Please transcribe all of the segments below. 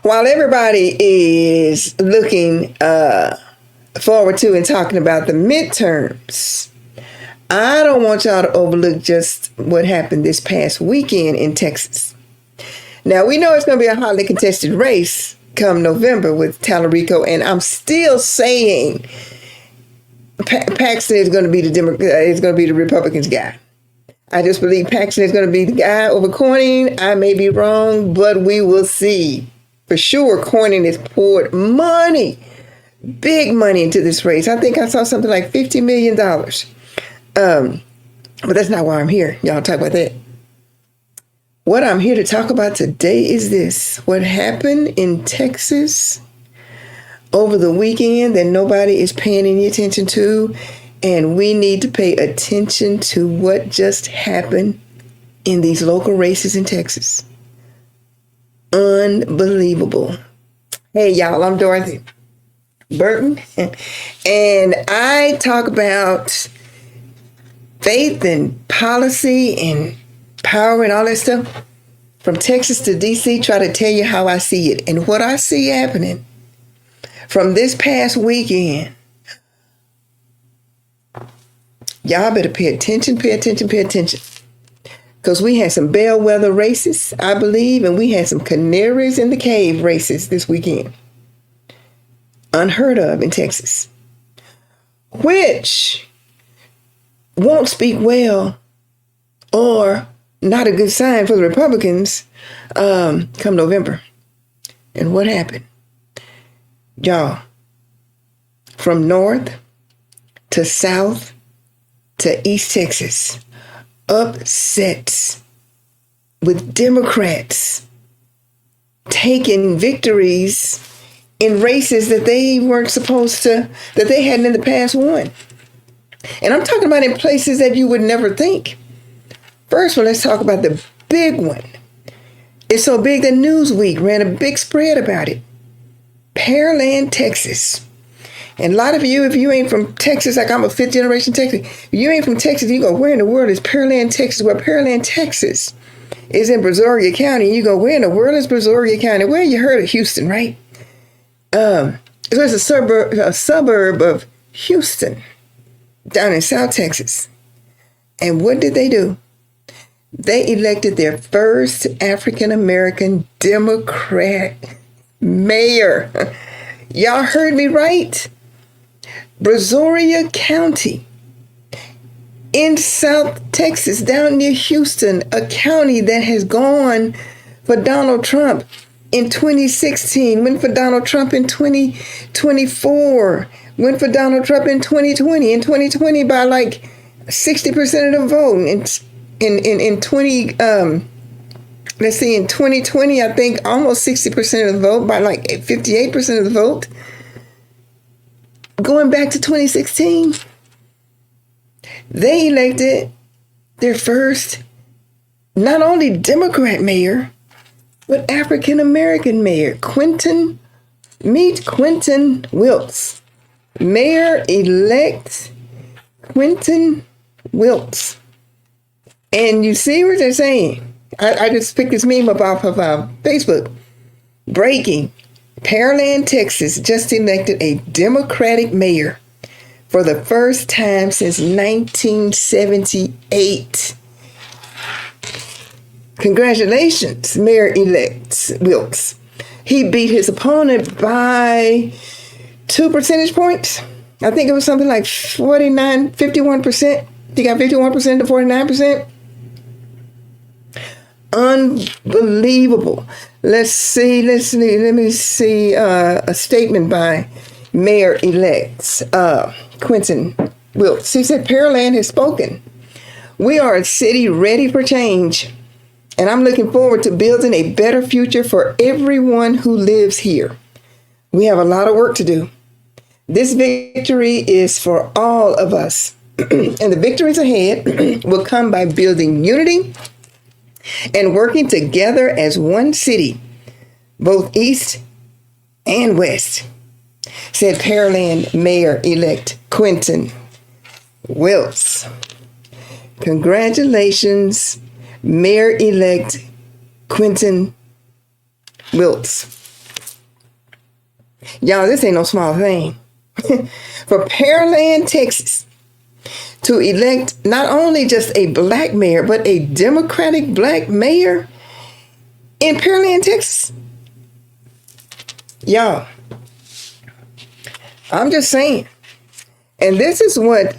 while everybody is looking forward to and talking about the midterms, I don't want y'all to overlook just what happened this past weekend in Texas. Now, we know it's going to be a hotly contested race come November with Tallarico, and I'm still saying Paxton is going to be the Republicans' guy. I just believe Paxton is going to be the guy over Cornyn. I may be wrong, but we will see. For sure, Cornyn has poured money, big money into this race. I think I saw something like $50 million. But that's not why I'm here. Y'all talk about that. What I'm here to talk about today is this. What happened in Texas over the weekend that nobody is paying any attention to. And we need to pay attention to what just happened in these local races in Texas. Unbelievable. Hey, y'all, I'm Dorothy Burton. And I talk about faith and policy and power and all that stuff from Texas to D.C., try to tell you how I see it. And what I see happening from this past weekend, y'all better pay attention. Because we had some bellwether races, I believe, and we had some canaries in the cave races this weekend. Unheard of in Texas. Which won't speak well or not a good sign for the Republicans come November. And what happened? Y'all, from north to south to East Texas, upsets with Democrats taking victories in races that they weren't supposed to, that they hadn't in the past won. And I'm talking about in places that you would never think. First one, let's talk about the big one. It's so big that Newsweek ran a big spread about it. Pearland, Texas. And a lot of you, if you ain't from Texas, like I'm a fifth generation Texan, if you ain't from Texas, you go, where in the world is Pearland, Texas? Well, Pearland, Texas is in Brazoria County. You go, where in the world is Brazoria County? Well, you heard of Houston, right? So it's a suburb of Houston down in South Texas. And what did they do? They elected their first African-American Democrat mayor. Y'all heard me right? Brazoria County in South Texas, down near Houston, a county that has gone for Donald Trump in 2016, went for Donald Trump in 2024, went for Donald Trump in 2020, in 2020 by like 60% of the vote. In 2020, I think almost 60% of the vote, by like 58% of the vote. Going back to 2016, they elected their first, not only Democrat mayor, but African-American mayor. Meet Quentin Wiltz. Mayor-elect Quentin Wiltz. And you see what they're saying? I just picked this meme up off of Facebook. Breaking. Pearland, Texas just elected a Democratic mayor for the first time since 1978. Congratulations, Mayor-elect Wilkes. He beat his opponent by 2 percentage points. I think it was something like 51%. He got 51% to 49%. Unbelievable. Let me see a statement by Mayor-elect Quentin Wiltz. He said, Pearland has spoken. We are a city ready for change, and I'm looking forward to building a better future for everyone who lives here. We have a lot of work to do. This victory is for all of us, and the victories ahead will come by building unity and working together as one city, both east and west, said Pearland Mayor-elect Quentin Wiltz. Congratulations, Mayor-elect Quentin Wiltz. Y'all, this ain't no small thing. For Pearland, Texas, to elect not only just a black mayor, but a Democratic black mayor in Pearland, Texas. Y'all, I'm just saying. And this is what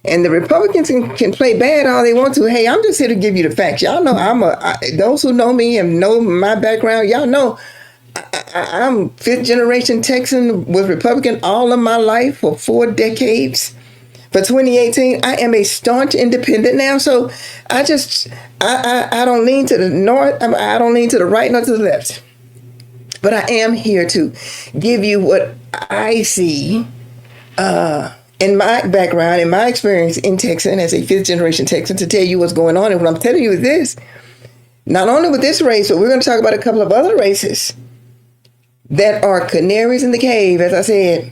and the Republicans can play bad all they want to. Hey, I'm just here to give you the facts. Y'all know those who know me and know my background, y'all know I'm fifth generation Texan, was Republican all of my life for 4 decades. For 2018, I am a staunch independent now. So I don't lean to the north. I don't lean to the right nor to the left. But I am here to give you what I see in my background, in my experience in Texas as a fifth generation Texan, to tell you what's going on. And what I'm telling you is this: not only with this race, but we're going to talk about a couple of other races that are canaries in the cave. As I said,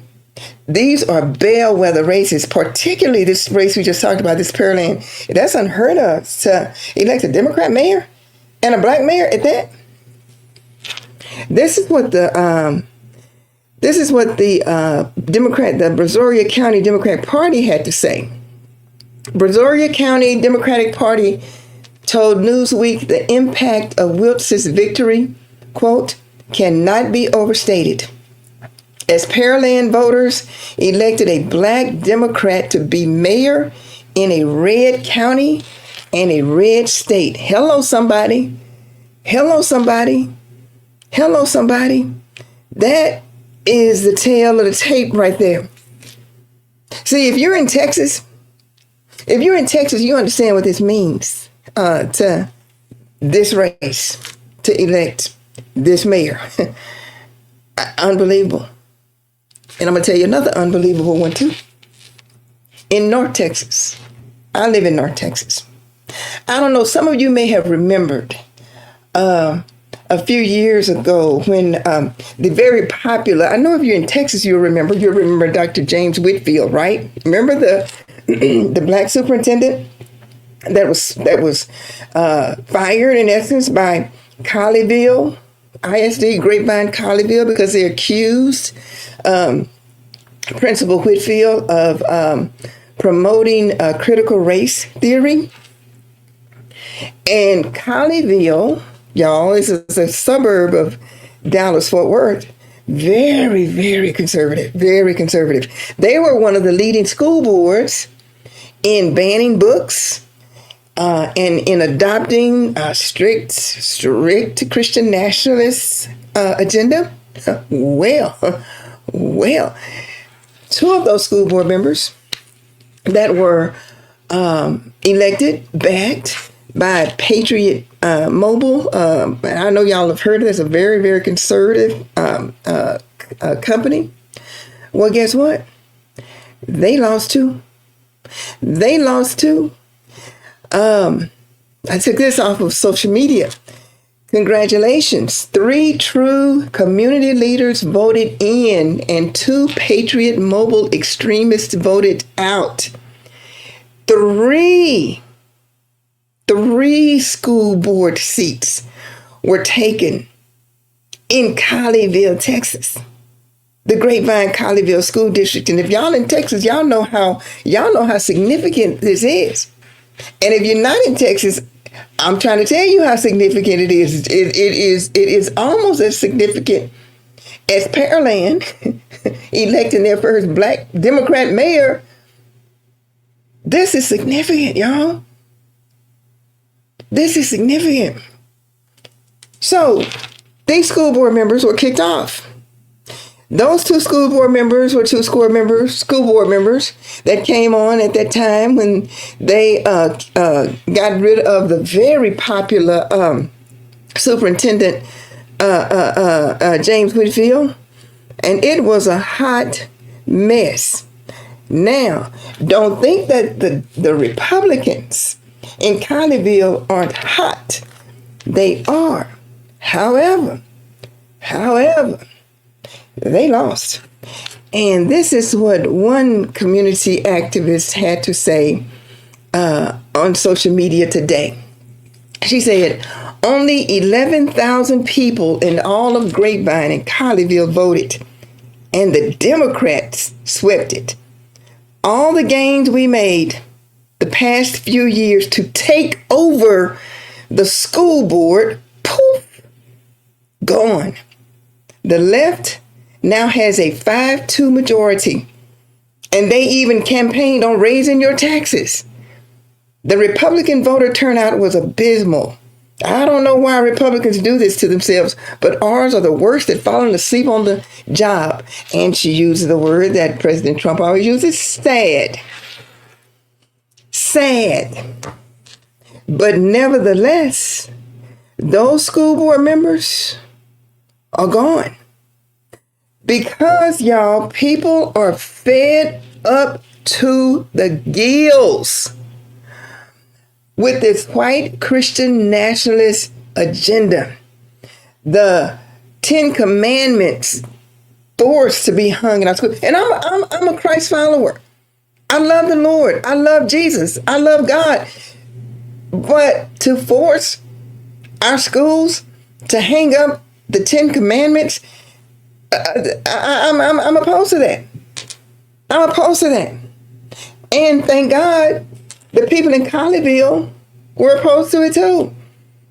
these are bellwether races, particularly this race we just talked about, this Pearland. That's unheard of, to elect a Democrat mayor and a black mayor at that. This is what the the Brazoria County Democratic Party had to say. Brazoria County Democratic Party told Newsweek the impact of Wiltz's victory, quote, cannot be overstated, as Pearland voters elected a black Democrat to be mayor in a red county and a red state. Hello, somebody. Hello, somebody. Hello, somebody. That is the tail of the tape right there. See, if you're in Texas, you understand what this means to this race, to elect this mayor. Unbelievable. And I'm going to tell you another unbelievable one, too. In North Texas. I live in North Texas. I don't know, some of you may have remembered a few years ago when the very popular, I know if you're in Texas, you'll remember Dr. James Whitfield, right? Remember the black superintendent that was fired, in essence, by Colleyville, ISD, Grapevine, Colleyville, because they accused Principal Whitfield of promoting critical race theory. And Colleyville, y'all, is a suburb of Dallas-Fort Worth. Very, very conservative, very conservative. They were one of the leading school boards in banning books and in adopting a strict Christian nationalist agenda. Well, 2 of those school board members that were elected, backed by Patriot Mobile. I know y'all have heard of this, a very, very conservative company. Well, guess what? They lost 2. I took this off of social media. Congratulations. 3 true community leaders voted in and 2 Patriot Mobile extremists voted out. 3 school board seats were taken in Colleyville, Texas, the Grapevine Colleyville School District. And if y'all in Texas, y'all know how significant this is. And if you're not in Texas, I'm trying to tell you how significant it is. It is almost as significant as Pearland electing their first black Democrat mayor. This is significant, y'all. This is significant. So these school board members were kicked off. Those 2 school board members were school board members that came on at that time when they got rid of the very popular superintendent James Whitfield, and it was a hot mess. Now, don't think that the Republicans in Colleyville aren't hot. They are. However, they lost. And this is what one community activist had to say on social media today. She said, only 11,000 people in all of Grapevine and Colleyville voted, and the Democrats swept it. All the gains we made the past few years to take over the school board, poof, gone. The left now has a 5-2 majority, and they even campaigned on raising your taxes. The Republican voter turnout was abysmal. I don't know why Republicans do this to themselves, but ours are the worst at falling asleep on the job. And she uses the word that President Trump always uses, sad. Sad. But nevertheless, those school board members are gone. Because, y'all, people are fed up to the gills with this white Christian nationalist agenda. The 10 Commandments forced to be hung in our school. And I'm a Christ follower. I love the Lord. I love Jesus. I love God. But to force our schools to hang up the 10 Commandments, I'm opposed to that. I'm opposed to that. And thank God the people in Colleyville were opposed to it too.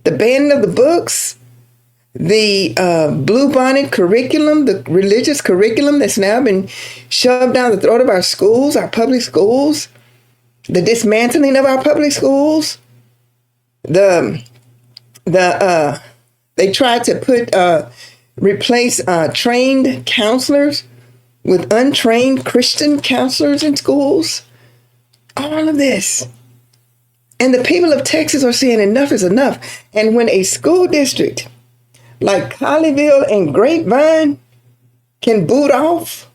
The banning of the books, the bluebonnet curriculum, the religious curriculum that's now been shoved down the throat of our schools, our public schools, the dismantling of our public schools, they tried to replace trained counselors with untrained Christian counselors in schools. All of this. And the people of Texas are saying enough is enough. And when a school district like Colleyville and Grapevine can boot off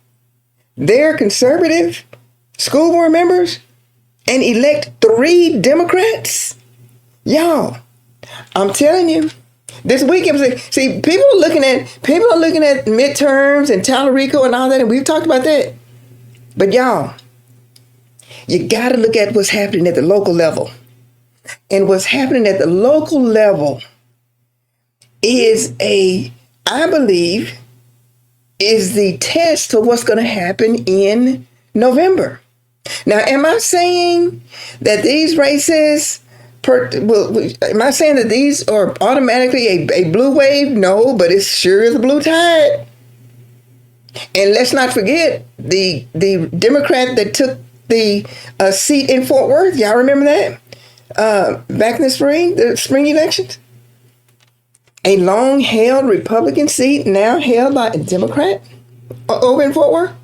their conservative school board members and elect 3 Democrats, y'all, I'm telling you, this weekend, see, people are looking at midterms and Tallarico and all that, and we've talked about that. But y'all, you got to look at what's happening at the local level. And what's happening at the local level is I believe, is the test for what's going to happen in November. Now, am I saying that these races, am I saying that these are automatically a blue wave? No, but it sure is a blue tide. And let's not forget the Democrat that took the seat in Fort Worth. Y'all remember that? Back in the spring elections? A long-held Republican seat now held by a Democrat over in Fort Worth.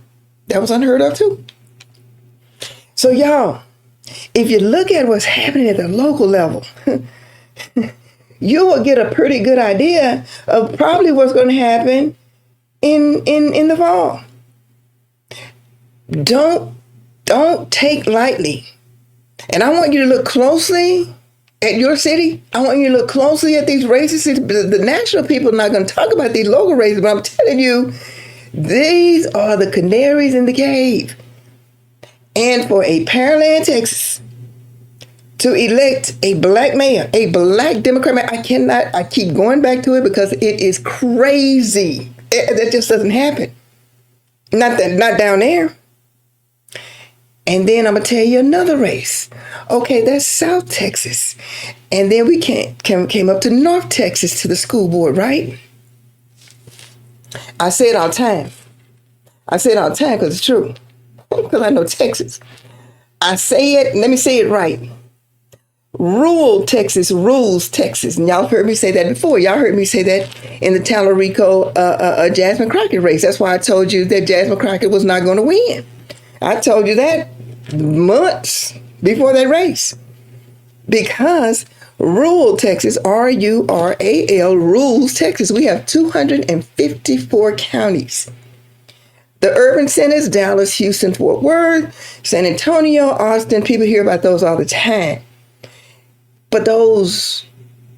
That was unheard of too. So y'all, if you look at what's happening at the local level, you will get a pretty good idea of probably what's going to happen in the fall. Don't take lightly. And I want you to look closely at your city. I want you to look closely at these races. The national people are not going to talk about these local races, but I'm telling you, these are the canaries in the cave. And for a Pearland, Texas, to elect a black mayor, a black Democrat mayor, I keep going back to it because it is crazy. That just doesn't happen. Not down there. And then I'm going to tell you another race. Okay, that's South Texas. And then we came up to North Texas to the school board, right? I say it all the time. I say it all the time because it's true. Because I know Texas. I say it, let me say it right. Rural Texas rules Texas. And y'all heard me say that before. Y'all heard me say that in the Tallarico Jasmine Crockett race. That's why I told you that Jasmine Crockett was not going to win. I told you that months before that race. Because rural Texas, RURAL, rules Texas. We have 254 counties. The urban centers, Dallas, Houston, Fort Worth, San Antonio, Austin, people hear about those all the time. But those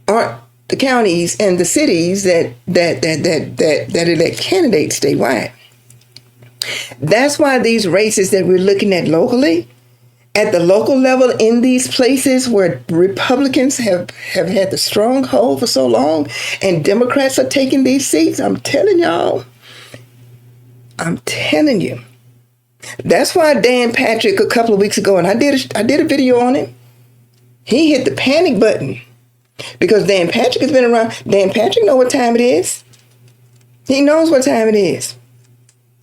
aren't the counties and the cities that elect candidates statewide. That's why these races that we're looking at locally at the local level in these places where Republicans have had the stronghold for so long and Democrats are taking these seats, I'm telling you. That's why Dan Patrick a couple of weeks ago, and I did a video on it, he hit the panic button because Dan Patrick has been around. Dan Patrick knows what time it is. He knows what time it is.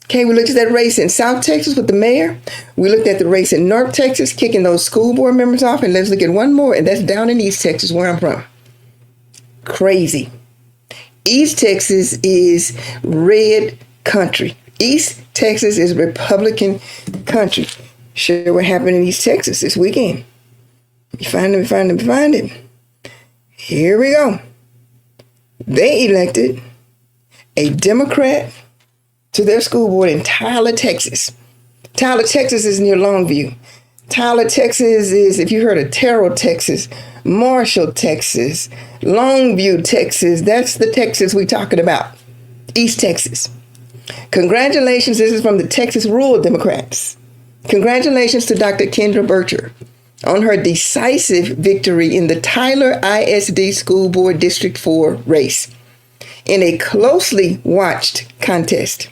Okay, we looked at that race in South Texas with the mayor. We looked at the race in North Texas, kicking those school board members off. And let's look at one more, and that's down in East Texas, where I'm from. Crazy. East Texas is red country. East Texas is Republican country. Share what happened in East Texas this weekend. You find it. Here we go. They elected a Democrat to their school board in Tyler, Texas. Tyler, Texas is near Longview. Tyler, Texas is, if you heard of Terrell, Texas, Marshall, Texas, Longview, Texas, that's the Texas we're talking about. East Texas. Congratulations, this is from the Texas Rural Democrats. Congratulations to Dr. Kendra Bircher on her decisive victory in the Tyler ISD School Board District 4 race in a closely watched contest.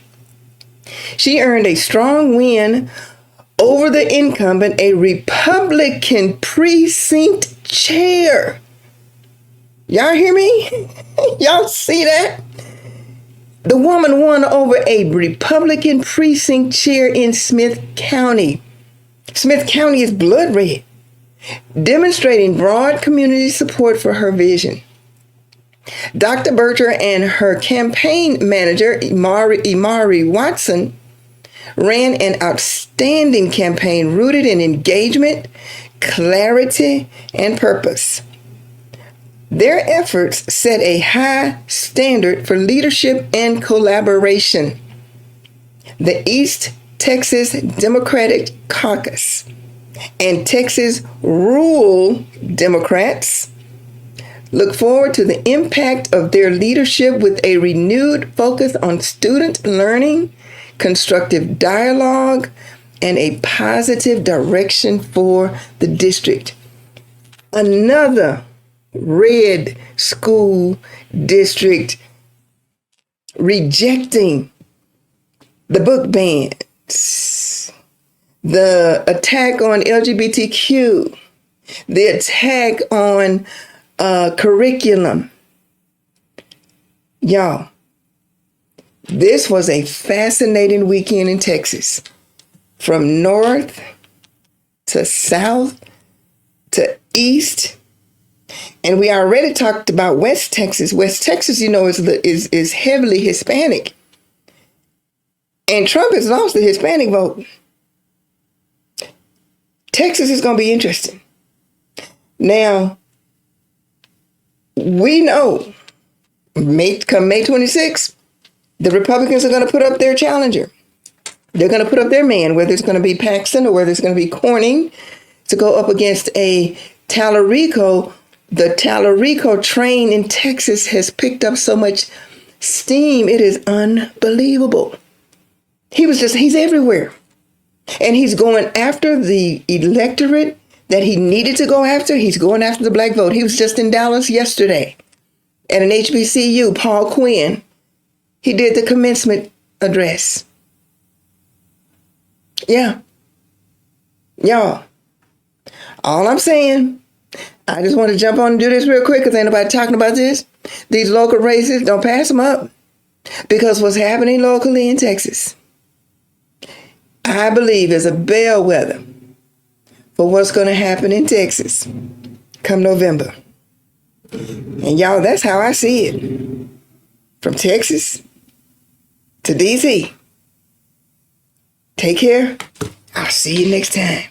She earned a strong win over the incumbent, a Republican precinct chair. Y'all hear me? Y'all see that? The woman won over a Republican precinct chair in Smith County. Smith County is blood red, demonstrating broad community support for her vision. Dr. Bircher and her campaign manager, Imari Watson, ran an outstanding campaign rooted in engagement, clarity, and purpose. Their efforts set a high standard for leadership and collaboration. The East Texas Democratic Caucus and Texas Rural Democrats look forward to the impact of their leadership with a renewed focus on student learning, constructive dialogue, and a positive direction for the district. Another red school district rejecting the book bans, the attack on LGBTQ, the attack on curriculum. Y'all, this was a fascinating weekend in Texas. From north to south to east. And we already talked about West Texas. West Texas, you know, is heavily Hispanic. And Trump has lost the Hispanic vote. Texas is going to be interesting. Now, we know come May 26th, the Republicans are going to put up their challenger. They're going to put up their man, whether it's going to be Paxton or whether it's going to be Corning, to go up against a Tallarico. The Tallarico train in Texas has picked up so much steam. It is unbelievable. He's everywhere. And he's going after the electorate that he needed to go after. He's going after the black vote. He was just in Dallas yesterday at an HBCU, Paul Quinn. He did the commencement address. Yeah. Y'all, all I'm saying, I just want to jump on and do this real quick because ain't nobody talking about this. These local races, don't pass them up. Because what's happening locally in Texas, I believe, is a bellwether for what's going to happen in Texas come November. And y'all, that's how I see it. From Texas to DC. Take care. I'll see you next time.